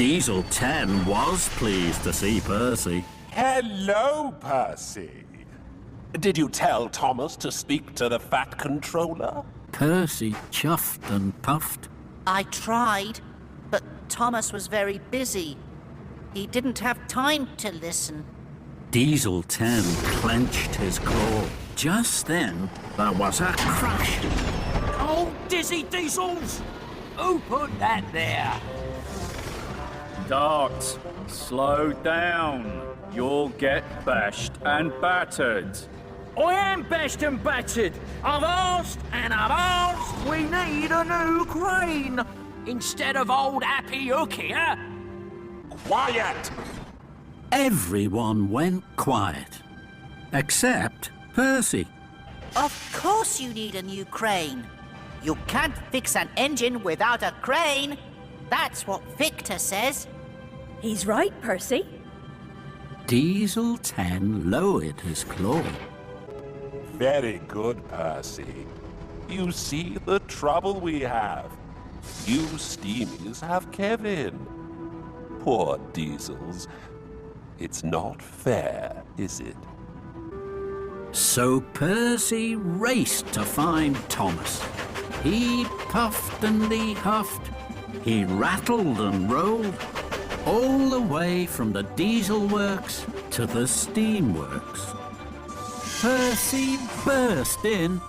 Diesel 10 was pleased to see Percy. Hello, Percy. Did you tell Thomas to speak to the Fat Controller? Percy chuffed and puffed. I tried, but Thomas was very busy. He didn't have time to listen. Diesel 10 clenched his claw. Just then, there was a crash. Oh, dizzy Diesels! Who put that there? Dart, slow down. You'll get bashed and battered. I am bashed and battered. I've asked and I've asked. We need a new crane instead of old Happy Hook here. Quiet! Everyone went quiet, except Percy. Of course you need a new crane. You can't fix an engine without a crane. That's what Victor says. He's right, Percy. Diesel 10 lowered his claw. Very good, Percy. You see the trouble we have. You Steamies have Kevin. Poor Diesels. It's not fair, is it? So Percy raced to find Thomas. He puffed and he huffed. He rattled and rolled, all the way from the diesel works to the steam works. Percy burst in.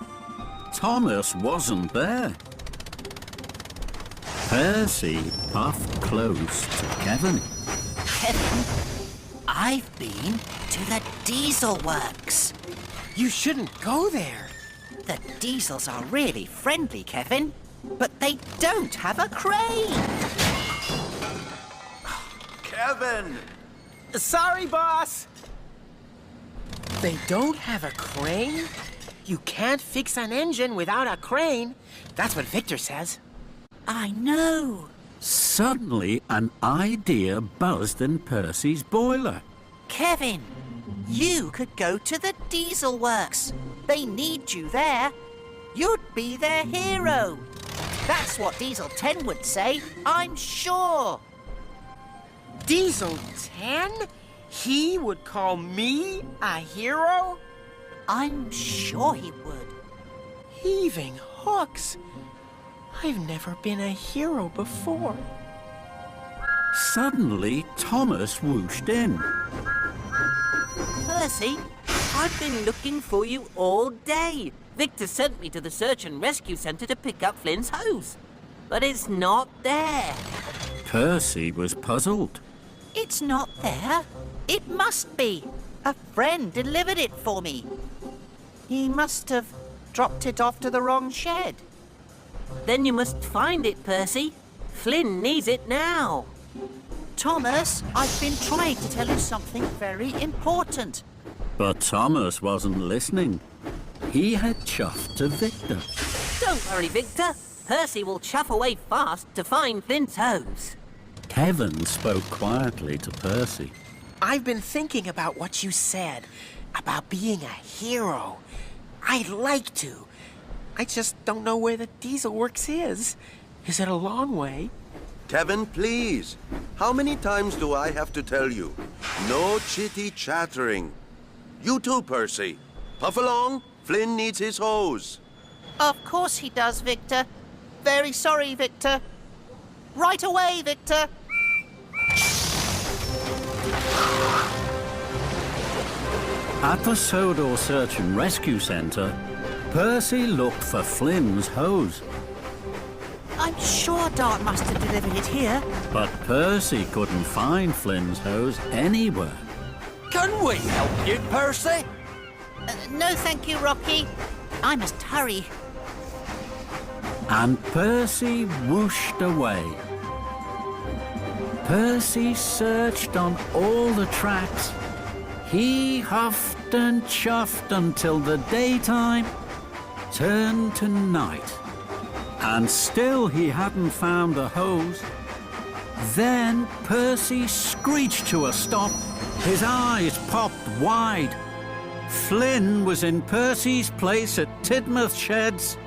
Thomas wasn't there. Percy puffed close to Kevin. Kevin, I've been to the diesel works. You shouldn't go there. The diesels are really friendly, Kevin, but they don't have a crane. Kevin! Sorry, boss. They don't have a crane? You can't fix an engine without a crane. That's what Victor says. I know. Suddenly, an idea buzzed in Percy's boiler. Kevin, you could go to the diesel works. They need you there. You'd be their hero. That's what Diesel 10 would say, I'm sure. Diesel 10? He would call me a hero? I'm sure he would. Heaving hooks. I've never been a hero before. Suddenly, Thomas whooshed in. Percy, I've been looking for you all day. Victor sent me to the search and rescue center to pick up Flynn's hose. But it's not there. Percy was puzzled. It's not there. It must be. A friend delivered it for me. He must have dropped it off to the wrong shed. Then you must find it, Percy. Flynn needs it now. Thomas, I've been trying to tell you something very important. But Thomas wasn't listening. He had chuffed to Victor. Don't worry, Victor. Percy will chuff away fast to find Flynn's hose. Kevin spoke quietly to Percy. I've been thinking about what you said, about being a hero. I'd like to. I just don't know where the diesel works is. Is it a long way? Kevin, please. How many times do I have to tell you? No chitty-chattering. You too, Percy. Puff along. Flynn needs his hose. Of course he does, Victor. Very sorry, Victor. Right away, Victor. At the Sodor Search and Rescue Centre, Percy looked for Flynn's hose. I'm sure Dart must have delivered it here. But Percy couldn't find Flynn's hose anywhere. Can we help you, Percy? No, thank you, Rocky. I must hurry. And Percy whooshed away. Percy searched on all the tracks. He huffed and chuffed until the daytime turned to night. And still he hadn't found the hose. Then Percy screeched to a stop. His eyes popped wide. Flynn was in Percy's place at Tidmouth Sheds,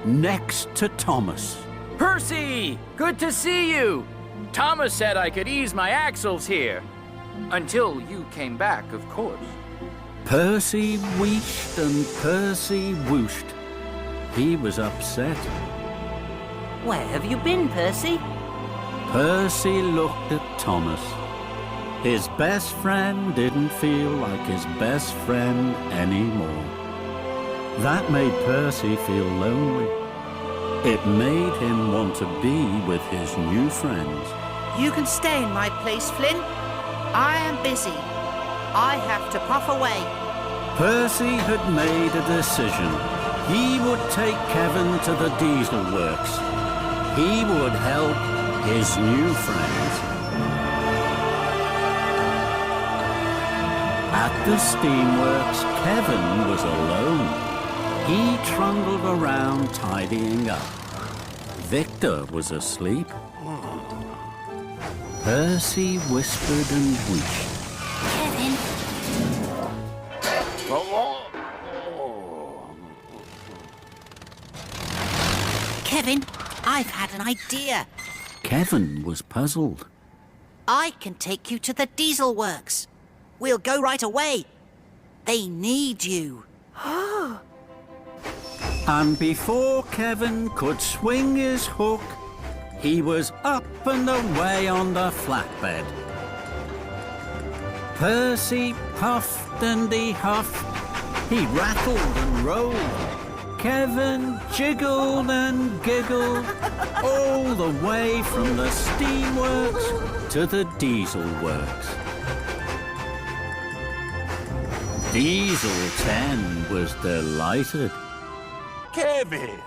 next to Thomas. Percy! Good to see you! Thomas said I could ease my axles here. Until you came back, of course. Percy wheeshed and Percy whooshed. He was upset. Where have you been, Percy? Percy looked at Thomas. His best friend didn't feel like his best friend anymore. That made Percy feel lonely. It made him want to be with his new friends. You can stay in my place, Flynn. I am busy. I have to puff away. Percy had made a decision. He would take Kevin to the diesel works. He would help his new friends. At the steamworks, Kevin was alone. He trundled around tidying up. Victor was asleep. Percy whispered and wished. Kevin. Kevin, I've had an idea. Kevin was puzzled. I can take you to the diesel works. We'll go right away. They need you. And before Kevin could swing his hook, he was up and away on the flatbed. Percy puffed and he huffed. He rattled and rolled. Kevin jiggled and giggled all the way from the steamworks to the diesel works. Diesel 10 was delighted. Kevin,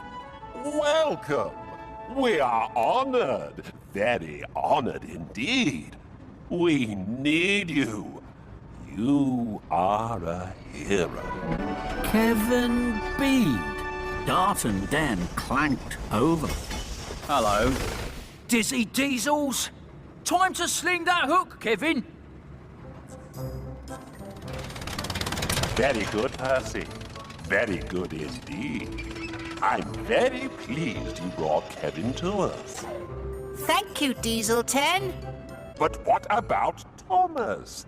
welcome. We are honored, very honored indeed. We need you. You are a hero. Kevin beamed. Dart and Den clanked over. Hello. Dizzy Diesels! Time to sling that hook, Kevin! Very good, Percy. Very good indeed. I'm very pleased you brought Kevin to us. Thank you, Diesel 10. But what about Thomas?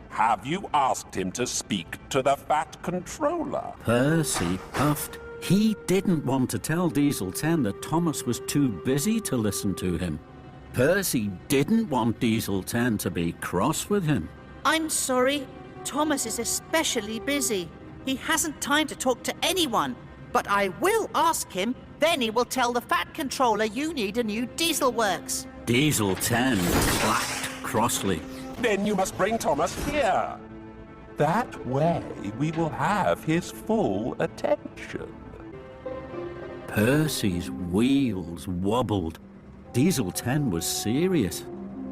Have you asked him to speak to the Fat Controller? Percy puffed. He didn't want to tell Diesel 10 that Thomas was too busy to listen to him. Percy didn't want Diesel 10 to be cross with him. I'm sorry. Thomas is especially busy. He hasn't time to talk to anyone. But I will ask him. Then he will tell the Fat Controller you need a new diesel works. Diesel 10 clacked crossly. Then you must bring Thomas here. That way we will have his full attention. Percy's wheels wobbled. Diesel 10 was serious.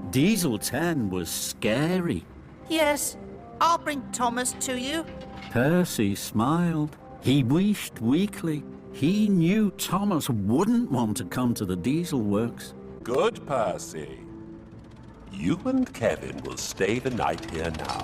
Diesel 10 was scary. Yes, I'll bring Thomas to you. Percy smiled. He wished weakly. He knew Thomas wouldn't want to come to the diesel works. Good, Percy. You and Kevin will stay the night here now.